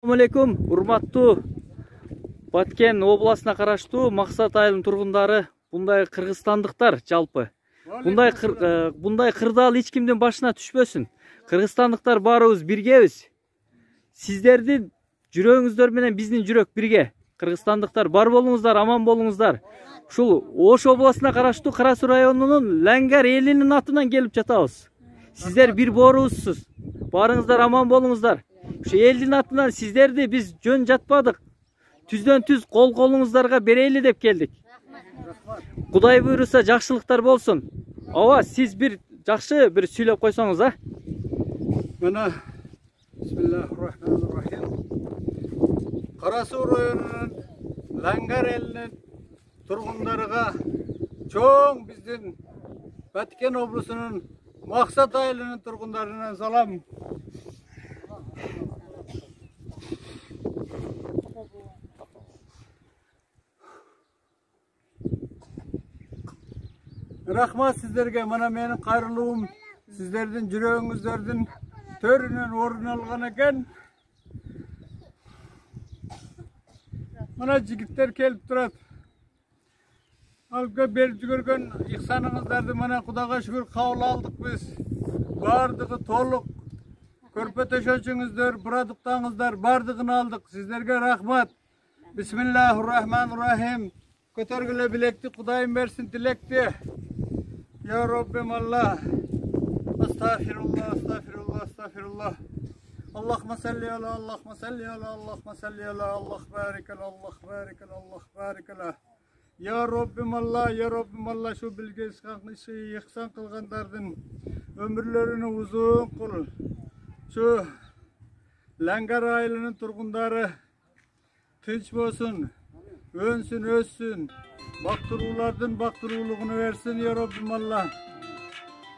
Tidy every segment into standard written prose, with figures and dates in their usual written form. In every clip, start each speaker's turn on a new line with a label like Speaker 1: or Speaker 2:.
Speaker 1: Assalamualaikum, урматтуу Баткен областына караштуу Максат айылынын тургундары, мындай кыргызстандыктар жалпы. Мындай кырдаал эч кимдин башына түшпөсүн. Кыргызстандыктар баарыбыз биргебиз. Сиздердин жүрөгүңүздөр менен биздин жүрөк бирге. Кыргызстандыктар бар болуңуздар, аман болуңуздар. Ушул Ош областына караштуу Кара Суу районунун Ләңгәр элинин атынан келип жатабыз. Сиздер бир боорубузсуз. Баарыңыздар аман болуңуздар. Ушу элдин атынан сиздерди биз жөн жатпадык. Түздөн түз кол колуңуздарга берейли деп келдик. Кудай буйруса жакшылыктар болсун. Ооба, сиз бир жакшы бир сүйлөп койсоңуз, а?
Speaker 2: Мына Бисмиллахир-рахманир-рахим. Кара Суу районунун Ләңгәр элинин тургундарыга чоң биздин Баткен облусунун Максат айылынын тургундарына салам. Рахмат сиздерге. Мына менин кайрылуум сиздердин жүрөгүңүздөрдүн төрүнөн орун алган экен. Мына жигиттер келип турат. Алга берип жүргөн ихсаныңыздарды мына Кудайга шүгүр кабыл алдык биз. Бардыгы толук. Көрпө төшөнчүңүздөр, продуктаңыздар бардыгын алдык. Сиздерге рахмат. Бисмиллахир-рахманир-рахим. Көтөргүлө билекти, Кудайым берсин тилекти. Ya Rabbim Allah. Estağfirullah, estağfirullah, estağfirullah. Allahümme salli ala, Allahümme salli ala, Allahümme salli ala, Allah barikala, Allah barikala, Allah barikala. Ya Rabbim Allah, ya Rabbim Allah, şu bilge ihsan kılgandardın ömürlerini uzun kıl. Şu Lәңгәр айылынын тургундары тынч болсун, өнсүн, өссүн. Бактыруулардын бактыруулугун берсин, ya Rabbim Allah.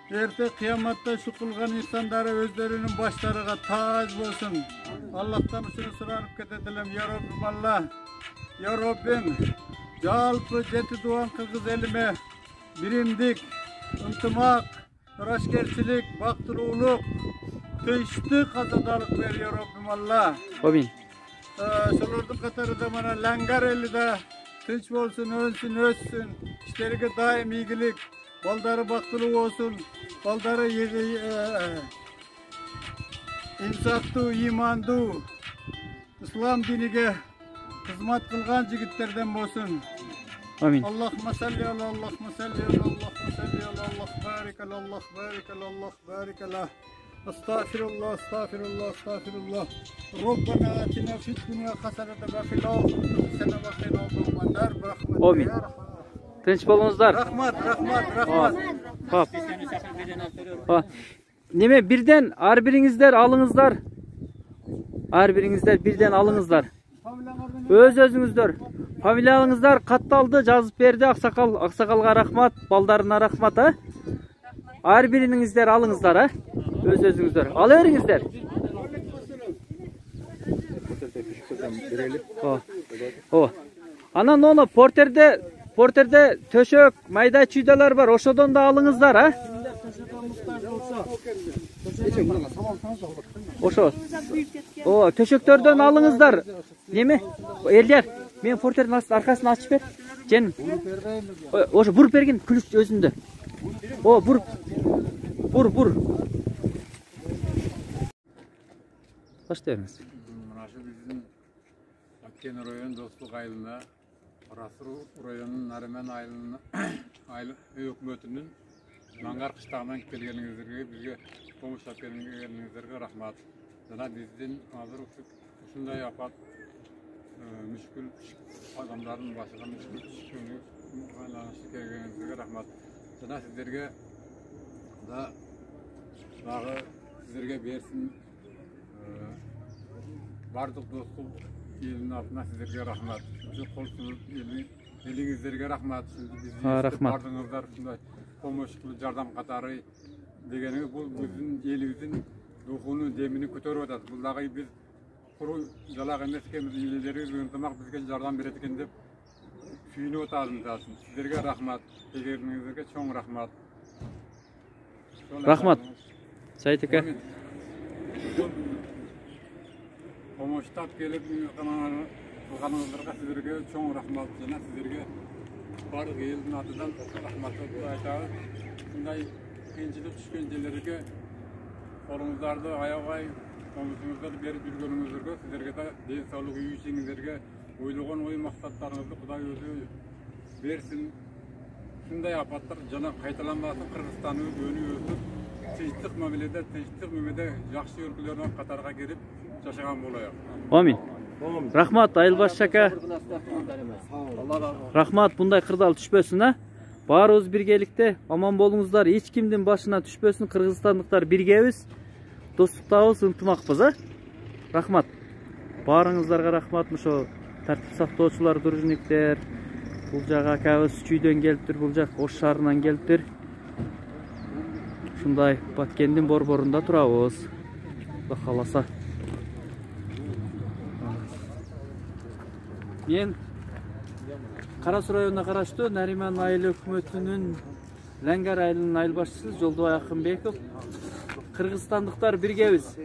Speaker 2: Эрте кыяматта şu кылган инсандары өздөрүнүн баштарыга тааж болсун. Аллахтан ушуну суранып кететелем, ya Rabbim Allah. Ya Rabbim, жалпы жети туган кыргыз элиме биримдик, ынтымак, ырашкерчилик, бактыруулук, тынчтык, азадалык бер, ya Rabbim Allah.
Speaker 1: Амин.
Speaker 2: Şolordун катарында мына Ләңгәр эли да тынч болсун, өнсүн, өссүн. İşlerige daim ийгилик, балдары бактылуу болсун, балдары инсаптуу, имандуу, ислам диниге кызмат кылган жигиттерден болсун.
Speaker 1: Амин.
Speaker 2: Allahümme salli ala, Allahümme salli ala, Allahümme salli ala, Allah barikala, Allah barikala, Allah barikala. Estağfirullah, estağfirullah, estağfirullah. Rabbena atina fid dunya haseneten ve fil ahireti haseneten ve qina azaban nar.
Speaker 1: Amin. Tinch bolуңуздар.
Speaker 2: Rahmat, rahmat, rahmat.
Speaker 1: Hop. Neme birden ar biringizler alыңыздар. Ar biringizler birden alыңыздар. Öz özüңүздөр. Familiyаңыздар катталды, жазып берди. Аксакалга рахмат, балдарына рахмат, а? Ar biriңиздер алыңыздар, а? Öz özüңүздөр. Ала бериңиздер. О. Анан оны портерде төшөк, майда чүйдалар бар. Ошодон да алыңыздар, а? Ошо. О, төшөктөрдөн алыңыздар. Неме? Элдер, мен портердин аркасын ачып бер. Женим. Ошо буруп берген күлүш өзүндө. О, бур. Баштайбыз.
Speaker 3: Мына шу биздин Баткен район Достук айылына, Кара Суу районунун Наремен айыл өкмөтүнүн Маңгар кыштагынан келгениңиздерге, бизге помощь алып келгениңиздерге рахмат. Жана биздин азыр ушундай апат мүшкүл адамдардын башына мүшкүл байланыштуу келгениңизге рахмат. Жана сиздерге да дагы сиздерге берсин бардык достук элинин атынан сиздерге рахмат. Ушу колсуз элиңиздерге рахмат.
Speaker 1: Рахмат.
Speaker 3: Бардыңыздар ушундай помощь кылып жардам катары дегениңиз бул биздин элибиздин рухунун демини көтөрүп атат. Бул дагы биз куру жалак эмес экенбиз, элелерибиз ынтымак бизге жардам берет экен деп сүйүнүп атабыз. Сиздерге рахмат. Эгериңиздерге чоң рахмат.
Speaker 1: Рахмат. Саит ака.
Speaker 3: Komuştap gelip kılganыңыздарга sizlerge çoğun rahmat jana sizlerge bardıq elin adıdan rahmatlı aytабыз. Bunday kıyınçılık düşkön jellerge kolunuzdardı ayagay komuşuңuzдар berip жүргөнүңүздөргө sizlerge de den sağlık үйүшүңүздөргө ойлогон ой максаттарыңызды Кудай өзү берсин. Şunday apattır jana kaytalanmasın Kırgızstan'ı önü özüp tinçlik mamilede, tinçlik mümede yaxşı ülkelerine Katar'a girip yaşagan bolayaq.
Speaker 1: Amin. Rahmat Айылбаш aka. Rahmat bunday kırdal düşpösün ha. Barыбыз birgelikte aman bolуңуздар, hiç kimdin başına düşpösün. Kırgızstanlıklar birgebiz. Dostluktабыз, ынтымакпыз ha. Rahmat. Barыңыздарга rahmatmış o тартип сактоочулар, дружниктер. Бул жага акабыз Чүйдөн келиптир, бул жак Ош шаарынан келиптир. Ушундай Баткендин борборунда турабыз. Кудай кааласа. Мен Кара Суу районуна караштуу Нариман айыл өкмөтүнүн Ләңгәр айылынын айыл башчысы Жолдобай Акынбеков. Кыргызстандыктар биргебиз.